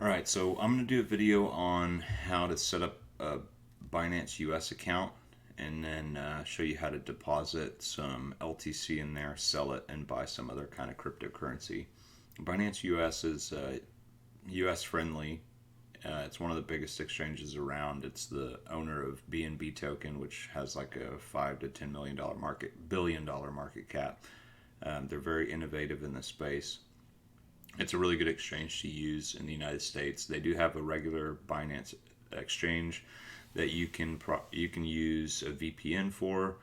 Alright, so I'm going to do a video on how to set up a Binance US account and then show you how to deposit some LTC in there, sell it, and buy some other kind of cryptocurrency. Binance US is US friendly. It's one of the biggest exchanges around. It's the owner of BNB token, which has like a $5 to $10 million billion dollar market cap. They're very innovative in this space. It's a really good exchange to use in the United States. They do have a regular Binance exchange that you can use a VPN for,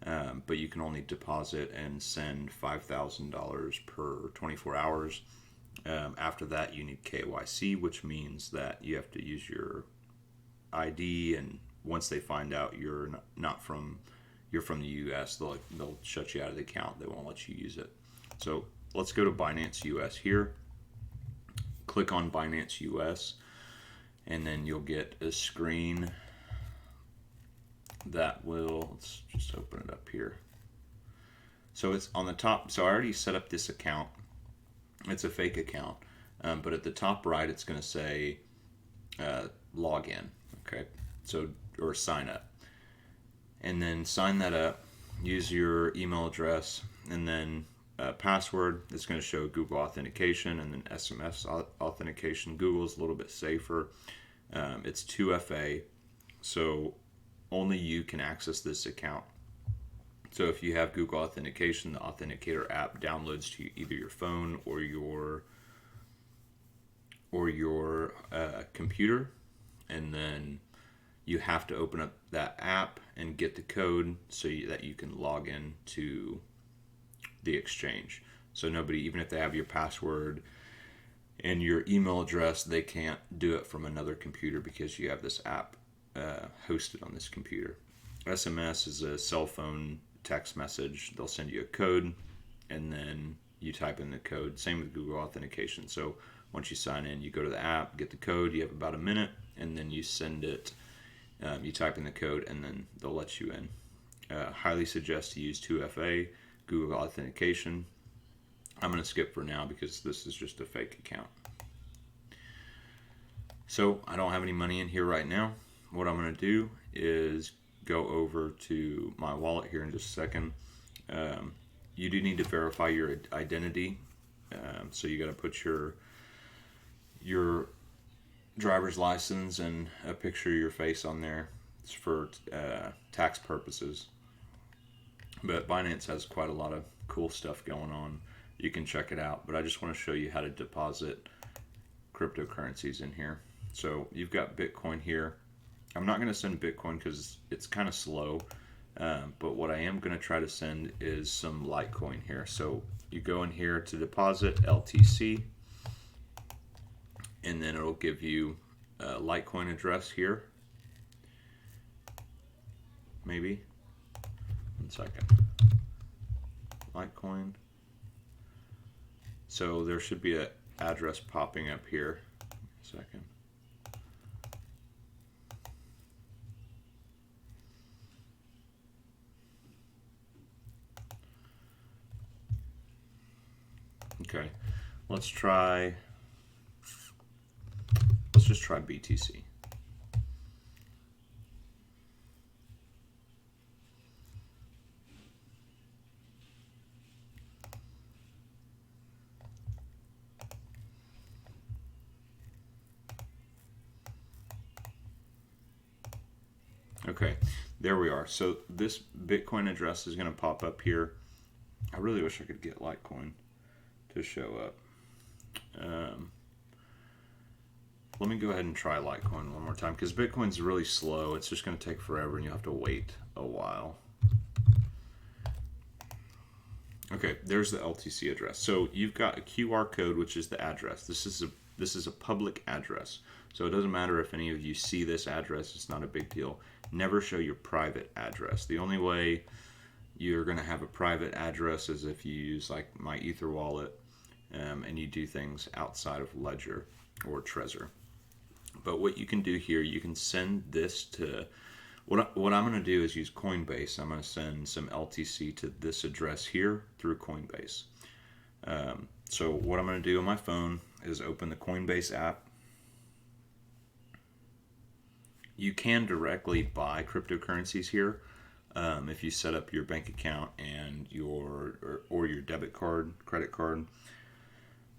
but you can only deposit and send $5,000 per 24 hours. After that, you need KYC, which means that you have to use your ID, and once they find out you're from the U.S., they'll shut you out of the account. They won't let you use it. So let's go to Binance US here. Click on Binance US, and then you'll get a screen that will, let's just open it up here. So it's on the top. So I already set up this account. It's a fake account, but at the top right, it's going to say log in. Okay, so or sign up, and then sign that up. Use your email address, and then password. It's going to show Google authentication and then SMS authentication. Google is a little bit safer. It's 2FA, so only you can access this account. So if you have Google authentication, the Authenticator app downloads to either your phone or your computer, and then you have to open up that app and get the code that you can log in to the exchange. So nobody, even if they have your password and your email address, they can't do it from another computer because you have this app hosted on this computer. SMS is a cell phone text message. They'll send you a code, and then you type in the code. Same with Google authentication. So once you sign in, you go to the app, get the code. You have about a minute, and then you send it. You type in the code, and then they'll let you in. Highly suggest to use 2FA, Google authentication. I'm going to skip for now because this is just a fake account. So I don't have any money in here right now. What I'm going to do is go over to my wallet here in just a second. You do need to verify your identity. So you got to put your driver's license and a picture of your face on there. It's for tax purposes. But Binance has quite a lot of cool stuff going on. You can check it out. But I just want to show you how to deposit cryptocurrencies in here. So you've got Bitcoin here. I'm not going to send Bitcoin because it's kind of slow. But what I am going to try to send is some Litecoin here. So you go in here to deposit LTC, and then it'll give you a Litecoin address here. Maybe. 1 second. Litecoin. So there should be an address popping up here. 1 second. Okay, let's just try BTC. Okay, there we are. So this Bitcoin address is going to pop up here. I really wish I could get Litecoin to show up. Let me go ahead and try Litecoin one more time because Bitcoin's really slow. It's just going to take forever and you have to wait a while. Okay, there's the LTC address. So you've got a QR code, which is the address. This is a public address. So it doesn't matter if any of you see this address. It's not a big deal. Never show your private address. The only way you're going to have a private address is if you use like my Ether wallet and you do things outside of Ledger or Trezor. But what you can do here, you can send this to, what I'm going to do is use Coinbase. I'm going to send some LTC to this address here through Coinbase. So what I'm going to do on my phone is open the Coinbase app. You can directly buy cryptocurrencies here if you set up your bank account and or your debit card, credit card.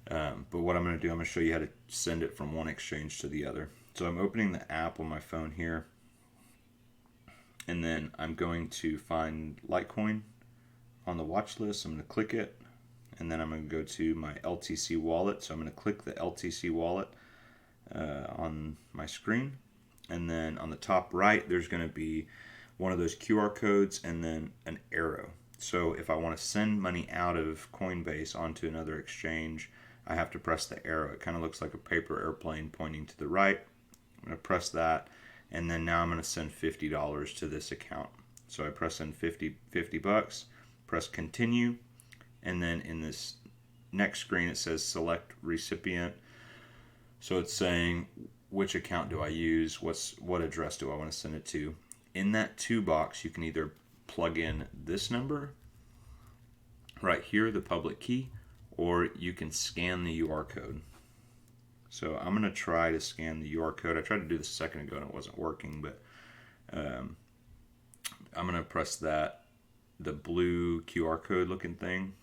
But what I'm going to do, I'm going to show you how to send it from one exchange to the other. So I'm opening the app on my phone here, and then I'm going to find Litecoin on the watch list. I'm going to click it, and then I'm going to go to my LTC wallet. So I'm going to click the LTC wallet on my screen, and then on the top right there's going to be one of those QR codes and then an arrow. So if I want to send money out of Coinbase onto another exchange, I have to press the arrow. It kind of looks like a paper airplane pointing to the right. I'm going to press that, and then now I'm going to send $50 to this account. So I press in 50 bucks, press continue, and then in this next screen it says select recipient. So it's saying which account do I use, what address do I want to send it to. In that to box, you can either plug in this number right here, the public key, or you can scan the UR code. So I'm going to try to scan the UR code. I tried to do this a second ago and it wasn't working, but I'm going to press the blue QR code looking thing,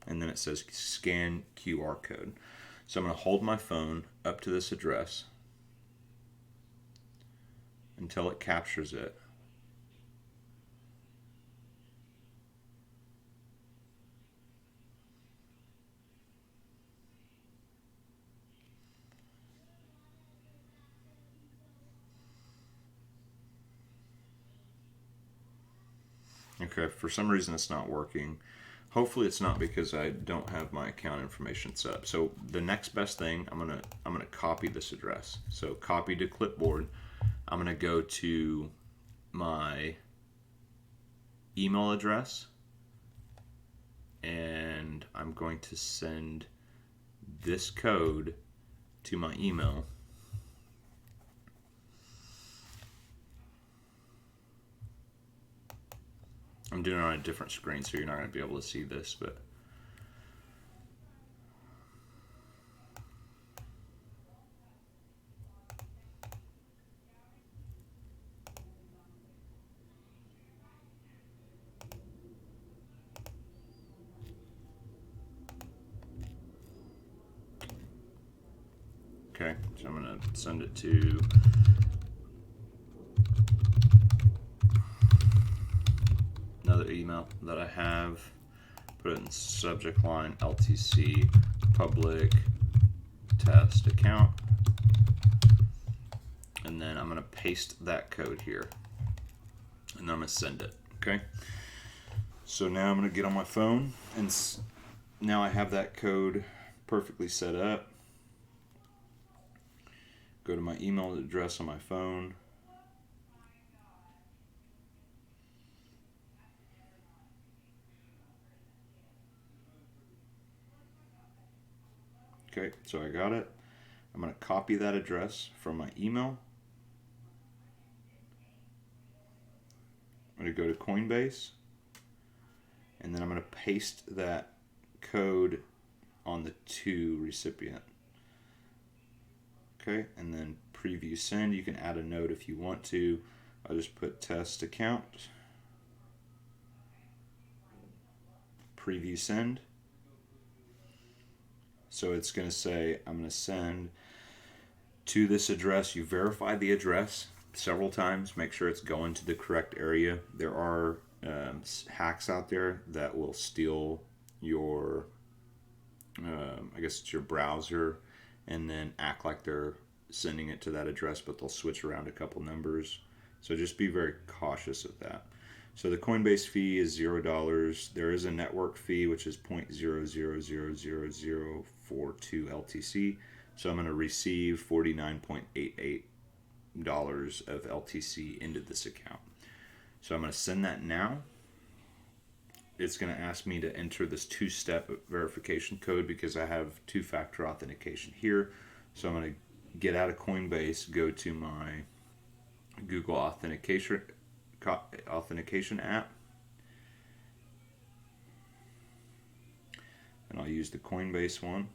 and then it says scan QR code. So I'm going to hold my phone up to this address until it captures it. Okay, for some reason it's not working. Hopefully it's not because I don't have my account information set up. So the next best thing, I'm gonna copy this address. So copy to clipboard. I'm gonna go to my email address, and I'm going to send this code to my email. I'm doing it on a different screen, so you're not going to be able to see this, but okay, so I'm going to send it to another email that I have, put it in subject line LTC public test account, and then I'm going to paste that code here, and then I'm going to send it. Okay, so now I'm going to get on my phone, and now I have that code perfectly set up. Go to my email address on my phone. Okay, so I got it. I'm going to copy that address from my email. I'm going to go to Coinbase, and then I'm going to paste that code on the to recipient. Okay, and then preview send. You can add a note if you want to. I'll just put test account, preview send. So it's going to say, I'm going to send to this address. You verify the address several times. Make sure it's going to the correct area. There are hacks out there that will steal your, I guess it's your browser, and then act like they're sending it to that address, but they'll switch around a couple numbers. So just be very cautious of that. So the Coinbase fee is $0. There is a network fee, which is 0.000042 LTC. So I'm going to receive $49.88 of LTC into this account. So I'm going to send that now. It's going to ask me to enter this two-step verification code because I have two-factor authentication here. So I'm going to get out of Coinbase, go to my Google authentication app, and I'll use the Coinbase one.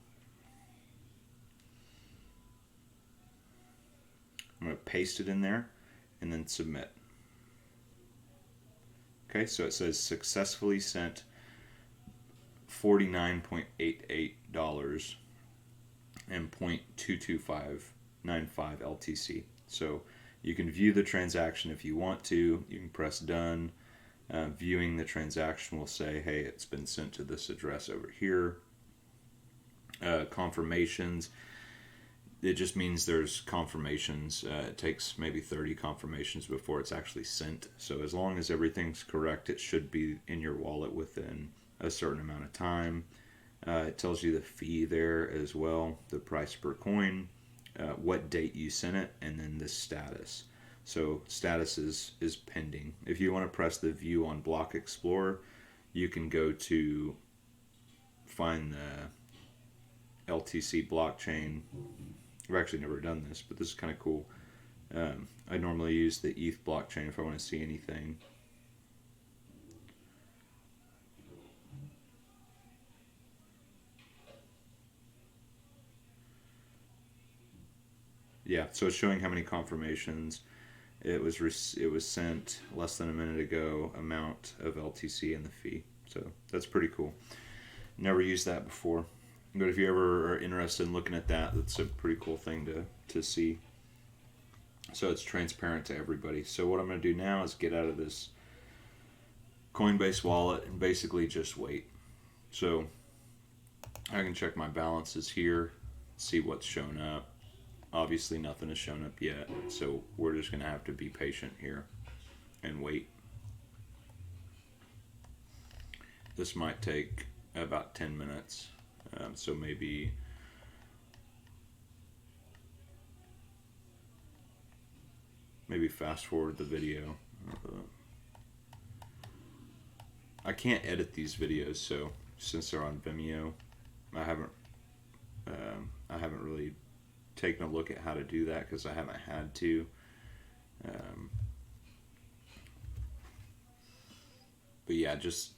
I'm going to paste it in there and then submit. Okay, so it says successfully sent $49.88 and 0.22595 LTC. So you can view the transaction if you want to. You can press done. Viewing the transaction will say, hey, it's been sent to this address over here. Confirmations, it just means there's confirmations. It takes maybe 30 confirmations before it's actually sent. So as long as everything's correct, it should be in your wallet within a certain amount of time. It tells you the fee there as well, the price per coin, what date you sent it, and then the status. So status is pending. If you want to press the view on Block Explorer, you can go to find the LTC blockchain. I've actually never done this, but this is kind of cool. I normally use the ETH blockchain if I want to see anything. Yeah, so it's showing how many confirmations. It was sent less than a minute ago, amount of LTC and the fee. So that's pretty cool. Never used that before. But if you ever are interested in looking at that, that's a pretty cool thing to see. So it's transparent to everybody. So what I'm going to do now is get out of this Coinbase wallet and basically just wait. So I can check my balances here, see what's shown up. Obviously nothing has shown up yet, so we're just going to have to be patient here and wait. This might take about 10 minutes, so maybe fast forward the video. I can't edit these videos, so since they're on Vimeo, I haven't really taken a look at how to do that because I haven't had to. But yeah, just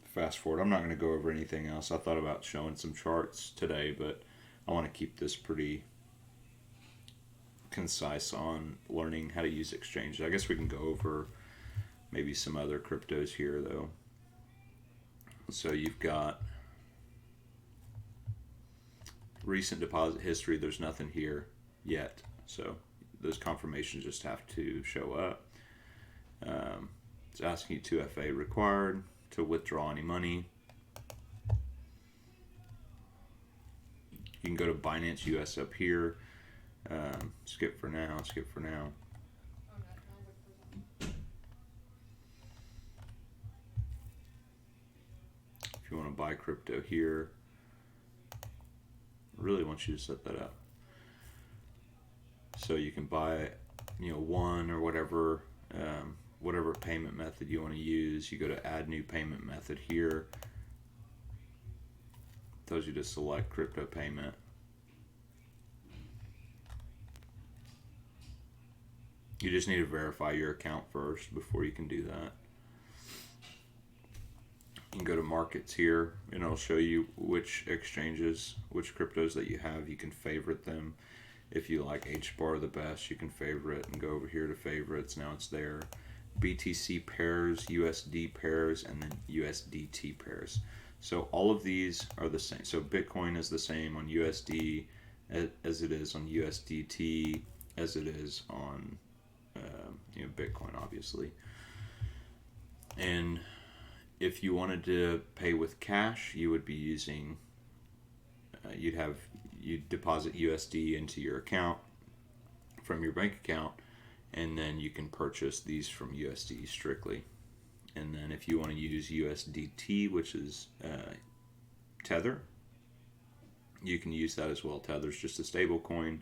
fast forward. I'm not going to go over anything else. I thought about showing some charts today, but I want to keep this pretty concise on learning how to use exchanges. I guess we can go over maybe some other cryptos here though. So you've got recent deposit history. There's nothing here yet, so those confirmations just have to show up. It's asking you 2FA required to withdraw any money. You can go to Binance US up here. Skip for now. If you want to buy crypto here, really want you to set that up so you can buy, one or whatever payment method you want to use. You go to add new payment method here. It tells you to select crypto payment. You just need to verify your account first before you can do that. You can go to markets here and it'll show you which exchanges, which cryptos that you have. You can favorite them. If you like HBAR the best, you can favorite and go over here to favorites. Now it's there. BTC pairs, USD pairs, and then USDT pairs. So all of these are the same. So Bitcoin is the same on USD as it is on USDT, as it is on Bitcoin, obviously. And if you wanted to pay with cash, you would be using, you'd deposit USD into your account from your bank account, and then you can purchase these from USD strictly. And then if you want to use USDT, which is Tether, you can use that as well. Tether's just a stable coin.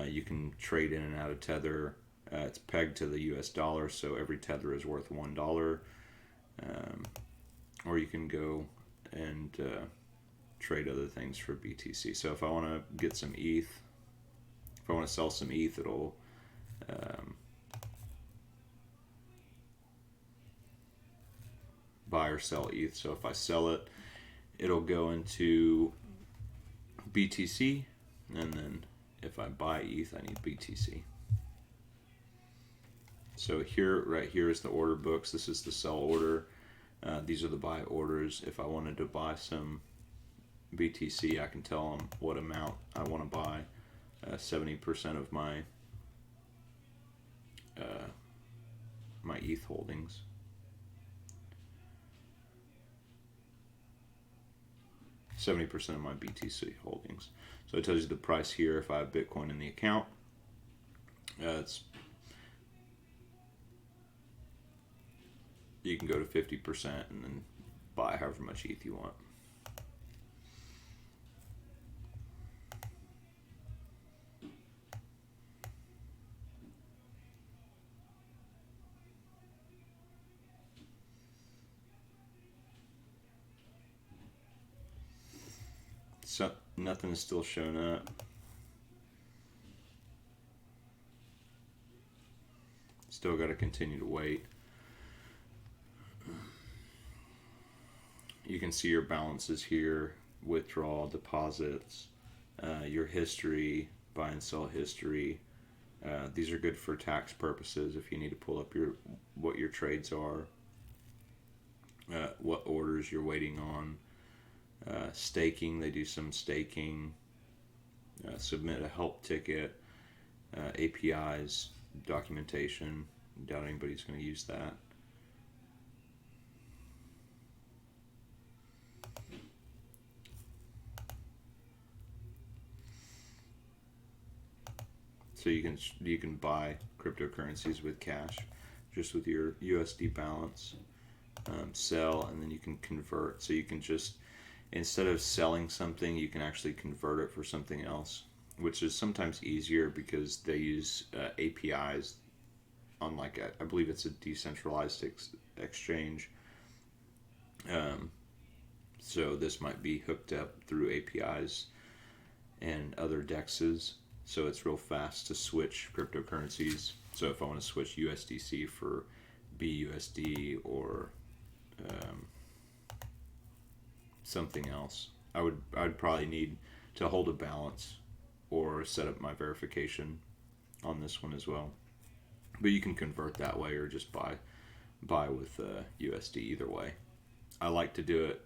You can trade in and out of Tether. It's pegged to the US dollar, so every Tether is worth $1. Or you can go and trade other things for BTC. So if I want to get some ETH, if I want to sell some ETH, it'll buy or sell ETH. So if I sell it, it'll go into BTC, and then if I buy ETH, I need BTC. So here, right here is the order books. This is the sell order. These are the buy orders. If I wanted to buy some BTC, I can tell them what amount I want to buy. 70% of my my ETH holdings. %70 of my BTC holdings. So it tells you the price here if I have Bitcoin in the account. You can go to 50% and then buy however much ETH you want. So nothing is still showing up. Still got to continue to wait. You can see your balances here, withdrawal, deposits, your history, buy and sell history. These are good for tax purposes if you need to pull up what your trades are, what orders you're waiting on. Staking, they do some staking. Submit a help ticket. APIs, documentation. Doubt anybody's going to use that. So you can buy cryptocurrencies with cash, just with your USD balance. Sell, and then you can convert. So you can just, instead of selling something, you can actually convert it for something else, which is sometimes easier because they use APIs on, like, I believe it's a decentralized exchange. So this might be hooked up through APIs and other DEXs. So it's real fast to switch cryptocurrencies. So if I want to switch USDC for BUSD or something else, I'd probably need to hold a balance or set up my verification on this one as well. But you can convert that way or just buy with USD either way. I like to do it.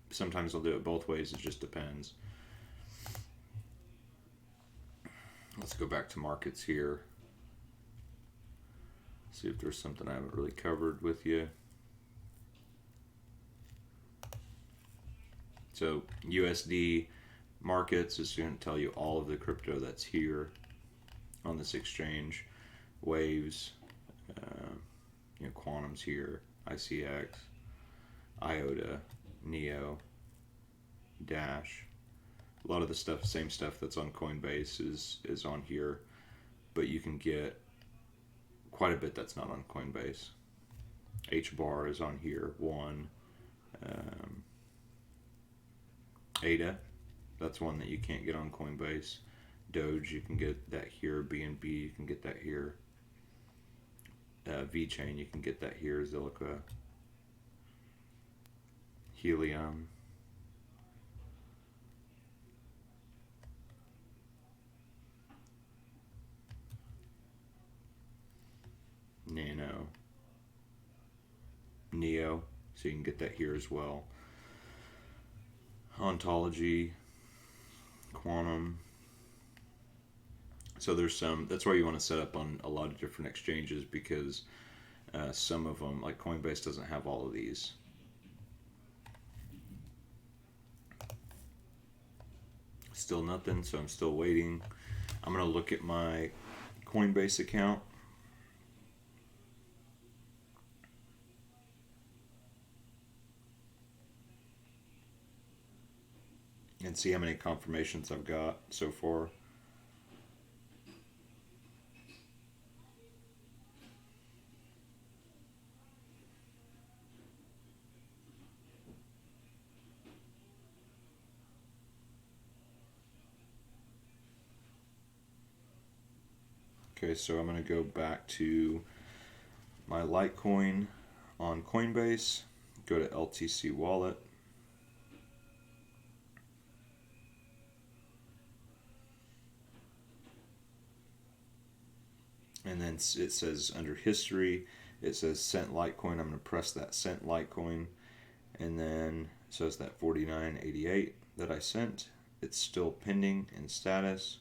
Sometimes I'll do it both ways. It just depends. Let's go back to markets here. See if there's something I haven't really covered with you. So USD markets is going to tell you all of the crypto that's here on this exchange. Waves, Quantum's here, ICX, IOTA, NEO, Dash. A lot of the stuff, same stuff that's on Coinbase is on here, but you can get quite a bit that's not on Coinbase. HBAR is on here, one. ADA, that's one that you can't get on Coinbase. Doge, you can get that here. BNB, you can get that here. VeChain, you can get that here. Zilliqa, Helium, Nano, NEO, so you can get that here as well. Ontology, Quantum. So there's some, that's why you want to set up on a lot of different exchanges, because some of them, like Coinbase, doesn't have all of these. Still nothing, so I'm still waiting. I'm going to look at my Coinbase account. And see how many confirmations I've got so far. Okay, so I'm going to go back to my Litecoin on Coinbase, go to LTC Wallet. And then it says under history, it says sent Litecoin. I'm going to press that sent Litecoin. And then it says that 49.88 that I sent. It's still pending in status.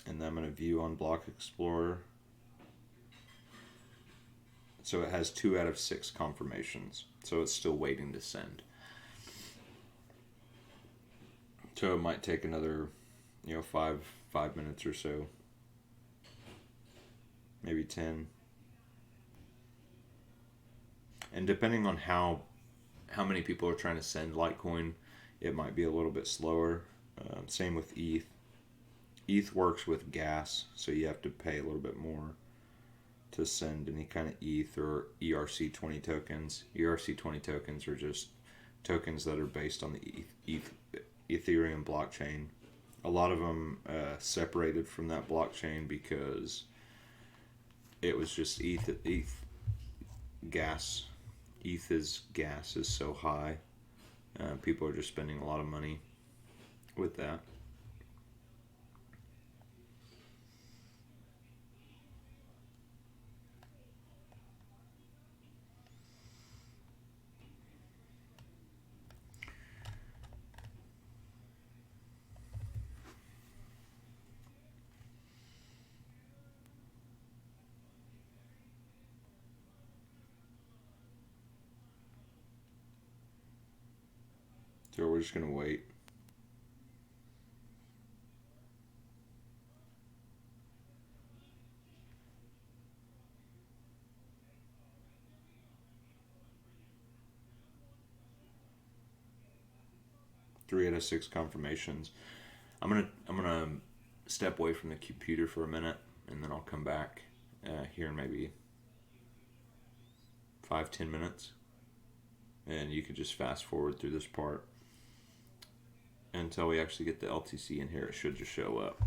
And then I'm going to view on Block Explorer. So it has 2 out of 6 confirmations. So it's still waiting to send. So it might take another, 5 minutes or so. Maybe 10. And depending on how many people are trying to send Litecoin, it might be a little bit slower. Same with ETH. ETH works with gas, so you have to pay a little bit more to send any kind of ETH or ERC20 tokens. ERC20 tokens are just tokens that are based on the Ethereum blockchain. A lot of them separated from that blockchain because it was just ETH gas. ETH's gas is so high. People are just spending a lot of money with that. So we're just going to wait. Three out of 6 confirmations. I'm gonna step away from the computer for a minute, and then I'll come back here in maybe 5-10 minutes, and you could just fast forward through this part until we actually get the LTC in here. It should just show up.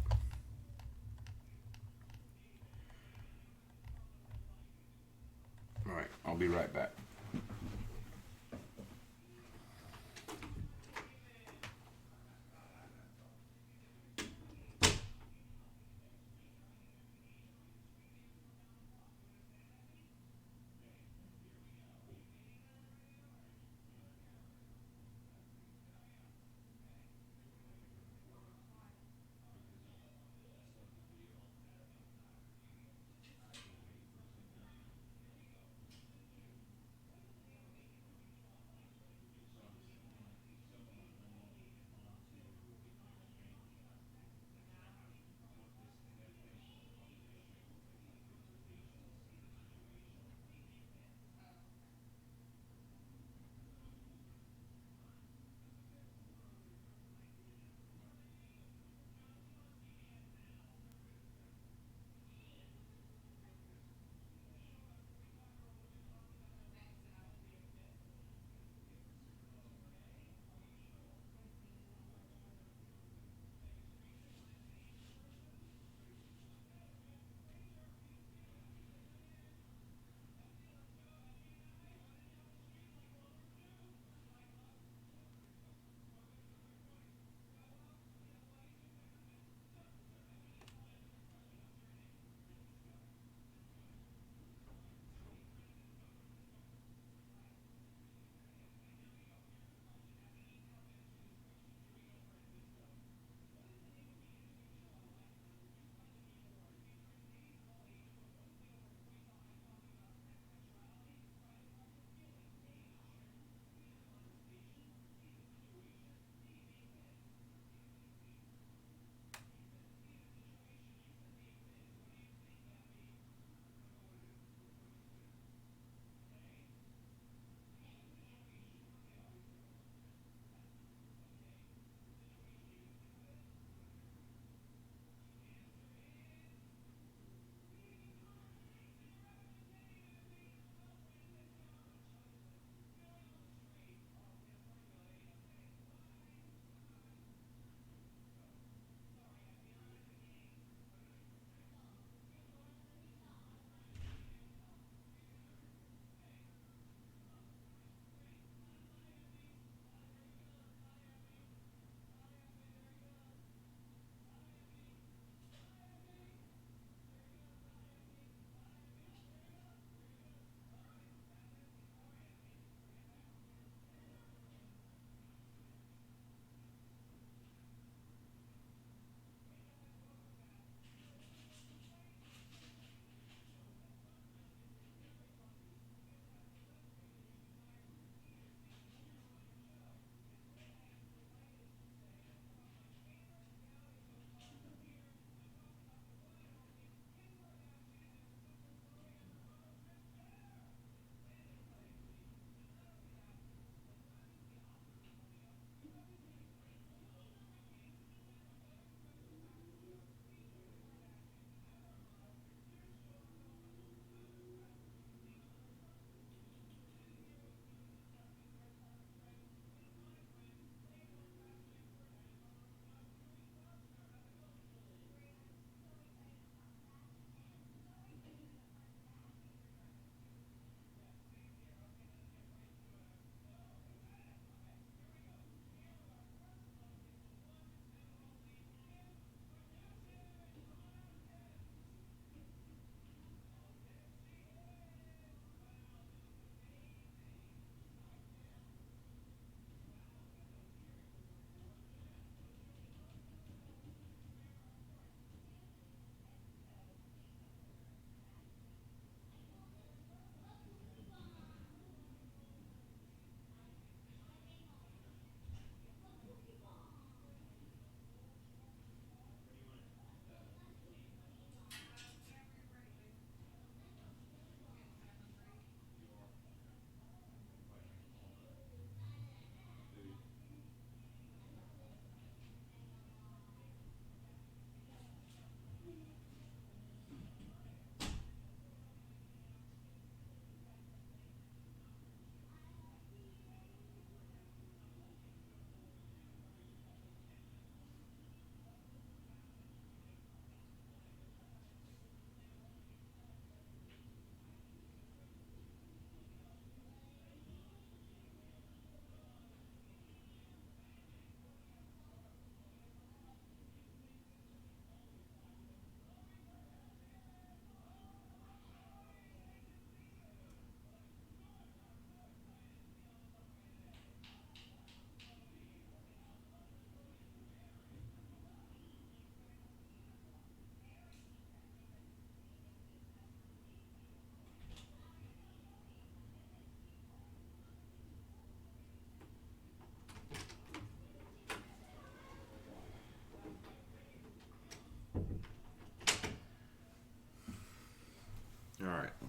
All right, I'll be right back.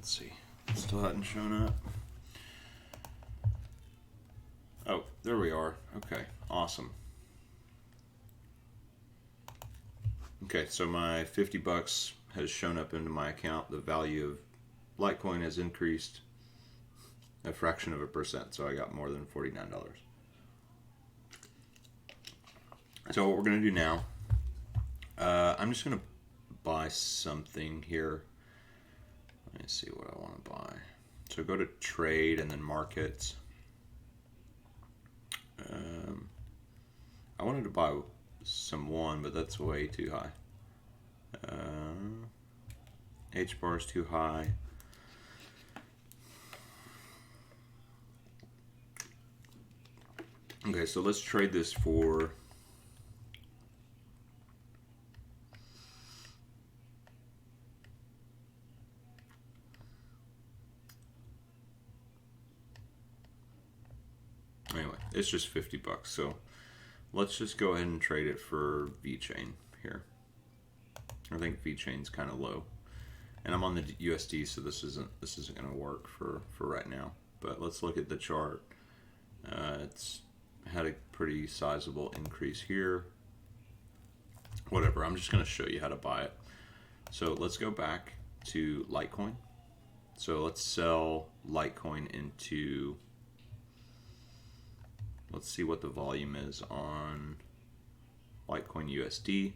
Let's see. Still hadn't shown up. Oh, there we are. Okay, awesome. Okay, so my 50 bucks has shown up into my account. The value of Litecoin has increased a fraction of a percent, so I got more than $49. So what we're going to do now, I'm just going to buy something here. Let me see what I want to buy. So go to trade and then markets. I wanted to buy some one, but that's way too high. H bar is too high. Okay, so let's trade this for anyway, it's just 50 bucks. So let's just go ahead and trade it for VeChain here. I think VeChain's kind of low. And I'm on the USD, so this isn't going to work for right now. But let's look at the chart. It's had a pretty sizable increase here. Whatever, I'm just going to show you how to buy it. So let's go back to Litecoin. So let's sell Litecoin into, let's see what the volume is on Litecoin USD.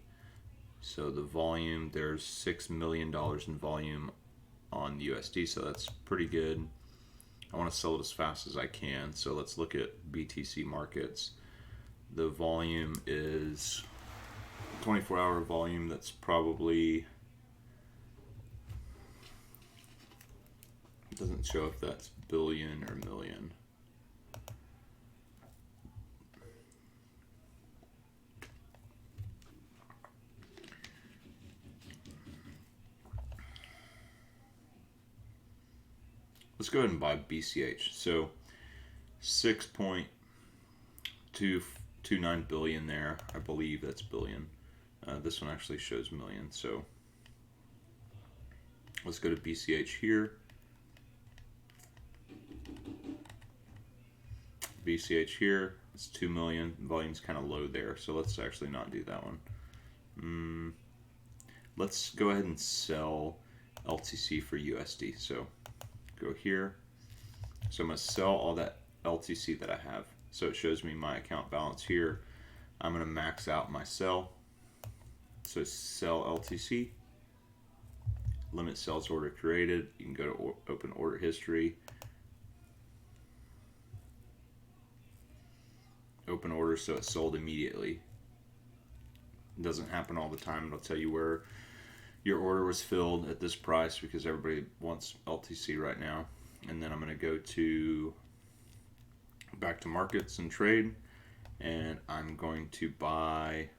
So the volume, there's $6 million in volume on USD, so that's pretty good. I want to sell it as fast as I can, so let's look at BTC markets. The volume is 24-hour volume. That's probably, it doesn't show if that's billion or million. Let's go ahead and buy BCH. So 6.229 billion there. I believe that's billion. This one actually shows million. So let's go to BCH here. BCH here. It's 2 million. Volume's kind of low there. So let's actually not do that one. Let's go ahead and sell LTC for USD. So go here. So I'm going to sell all that LTC that I have. So it shows me my account balance here. I'm going to max out my sell. So sell LTC. Limit sales order created. You can go to open order history. Open order, so it's sold immediately. It doesn't happen all the time. It'll tell you where your order was filled at this price because everybody wants LTC right now. And then I'm going to go to back to markets and trade, and I'm going to buy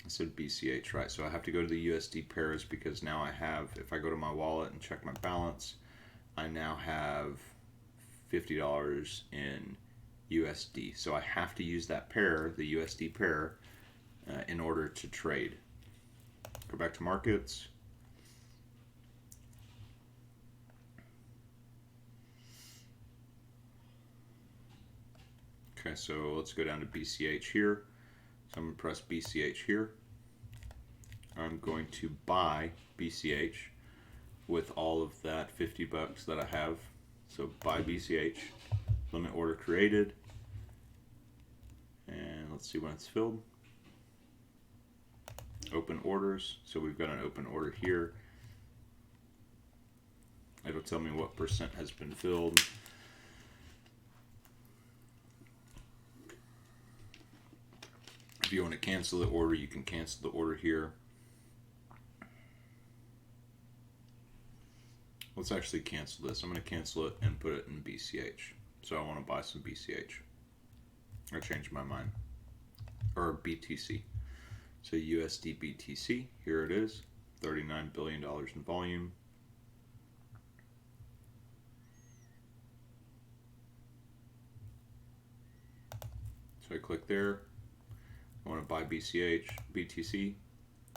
I said BCH, right? So I have to go to the USD pairs because now I have, if I go to my wallet and check my balance, I now have $50 in USD. So I have to use that pair, the USD pair, in order to trade. Go back to markets. Okay, so let's go down to BCH here. So I'm going to press BCH here. I'm going to buy BCH with all of that 50 bucks that I have. So buy BCH, limit order created, and let's see when it's filled. Open orders. So we've got an open order here. It'll tell me what percent has been filled. If you want to cancel the order, you can cancel the order here. Let's actually cancel this. I'm going to cancel it and put it in BCH. So I want to buy some BCH. I changed my mind. Or BTC. So USD BTC, here it is. $39 billion in volume. So I click there. I want to buy BTC,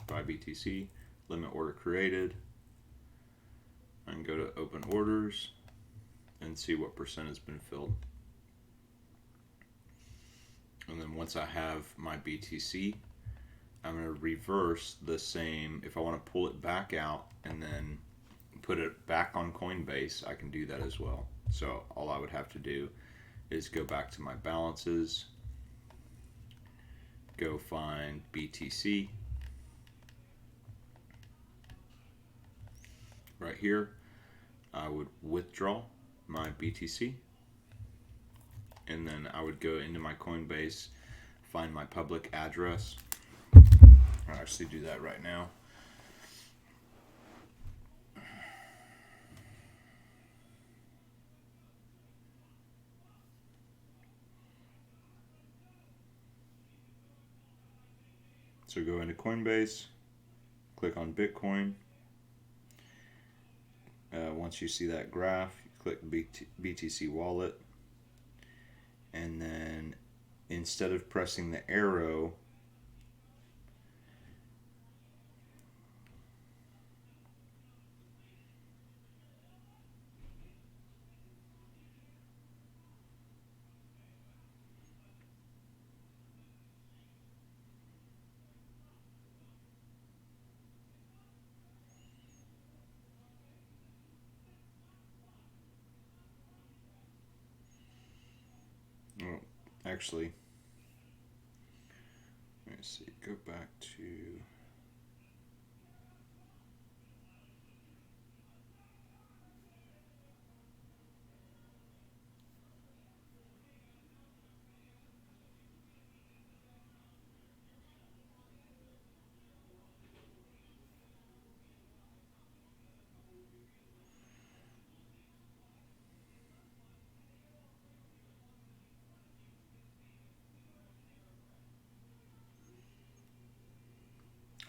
buy BTC, limit order created. I can go to open orders and see what percent has been filled. And then once I have my BTC, I'm going to reverse the same. If I want to pull it back out and then put it back on Coinbase, I can do that as well. So all I would have to do is go back to my balances, go find BTC right here. I would withdraw my BTC, and then I would go into my Coinbase, find my public address. I'll actually do that right now. So go into Coinbase, click on Bitcoin. Once you see that graph, click BTC wallet, and then instead of pressing the arrow, oh, actually, let me see, go back to,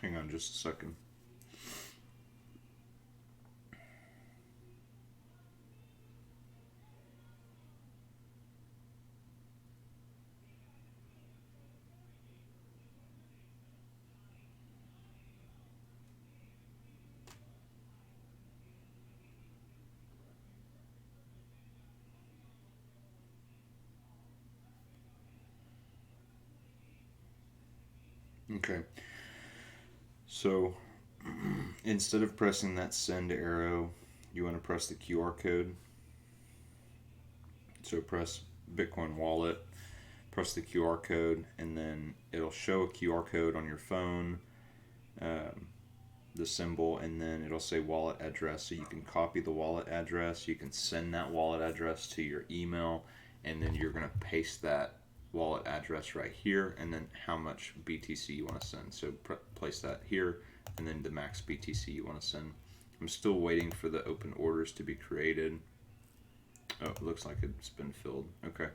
hang on just a second. Okay, so instead of pressing that send arrow, you want to press the QR code. So press Bitcoin wallet, press the QR code, and then it'll show a QR code on your phone, the symbol, and then it'll say wallet address. So you can copy the wallet address, you can send that wallet address to your email, and then you're going to paste that wallet address right here, and then how much BTC you want to send. So place that here, and then the max BTC you want to send. I'm still waiting for the open orders to be created. Oh, it looks like it's been filled. Okay.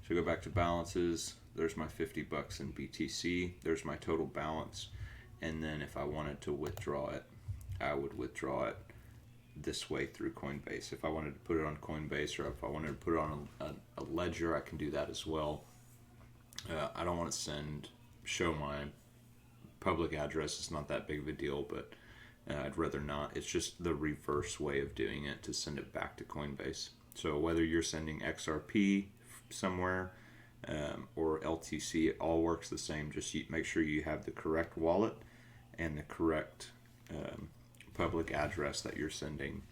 So go back to balances. There's my 50 bucks in BTC. There's my total balance. And then if I wanted to withdraw it, I would withdraw it this way through Coinbase. If I wanted to put it on Coinbase, or if I wanted to put it on a ledger, I can do that as well. I don't want to show my public address. It's not that big of a deal, but I'd rather not. It's just the reverse way of doing it to send it back to Coinbase. So whether you're sending XRP somewhere or LTC, it all works the same. Just make sure you have the correct wallet and the correct public address that you're sending.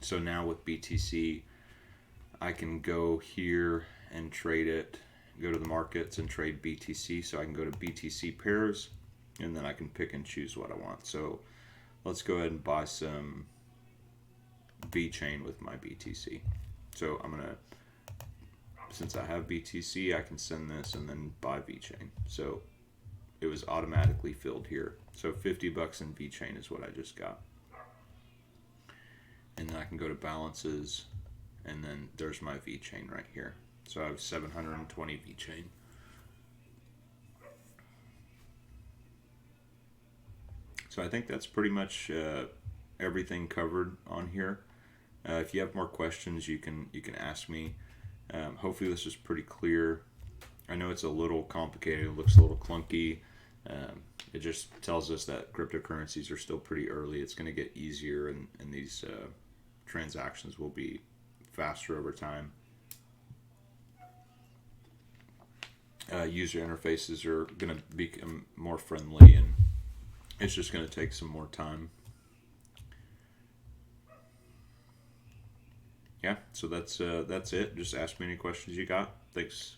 So now with BTC, I can go here and trade it, go to the markets and trade BTC. So I can go to BTC pairs, and then I can pick and choose what I want. So let's go ahead and buy some VeChain with my BTC. So I'm gonna, since I have BTC, I can send this and then buy VeChain. So it was automatically filled here. So 50 bucks in VeChain is what I just got. And then I can go to balances, and then there's my VeChain right here. So I have 720 VeChain. So I think that's pretty much everything covered on here. If you have more questions, you can ask me. Hopefully this is pretty clear. I know it's a little complicated, it looks a little clunky. It just tells us that cryptocurrencies are still pretty early. It's going to get easier, and these transactions will be faster over time. User interfaces are going to become more friendly, and it's just going to take some more time. Yeah, so that's it. Just ask me any questions you got. Thanks.